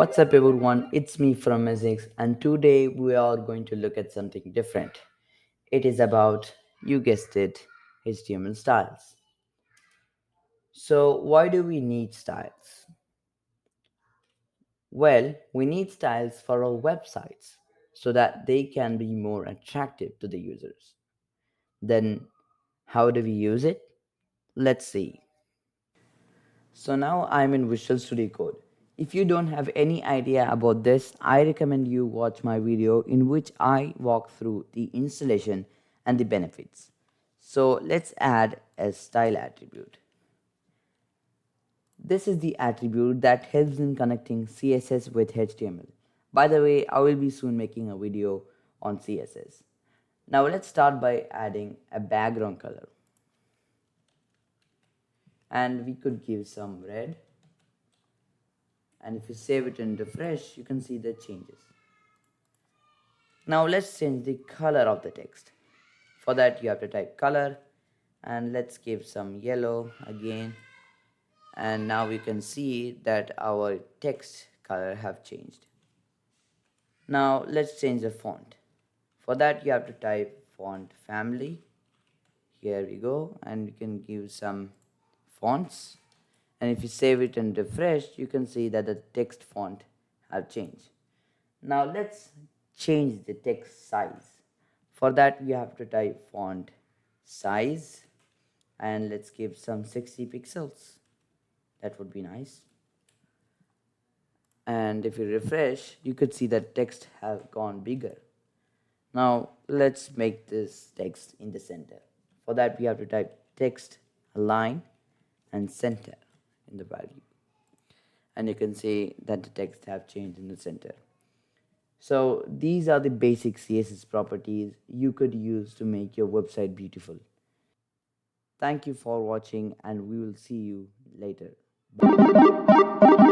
What's up, everyone? It's me from Mezix, and today we are going to look at something different. It is about, you guessed it, HTML styles. So, why do we need styles? Well, we need styles for our websites so that they can be more attractive to the users. Then, how do we use it? Let's see. So now I'm in Visual Studio Code. If you don't have any idea about this, I recommend you watch my video in which I walk through the installation and the benefits. So let's add a style attribute. This is the attribute that helps in connecting CSS with HTML. By the way, I will be soon making a video on CSS. Now let's start by adding a background color. And we could give some red, and if you save it and refresh, you can see the changes. Now let's change the color of the text. For that you have to type color, and let's give some yellow again, and now you can see that our text color have changed. Now let's change the font. For that you have to type font family. Here we go, and you can give some fonts, and if you save it and refresh, you can see that the text font have changed. Now let's change the text size. For that you have to type font size, and let's give some 60 pixels. That would be nice. And if you refresh, you could see that text have gone bigger. Now let's make this text in the center. For that we have to type text align and center in the value, and you can see that the text have changed in the center. So these are the basic CSS properties you could use to make your website beautiful. Thank you for watching, and we will see you later. Bye.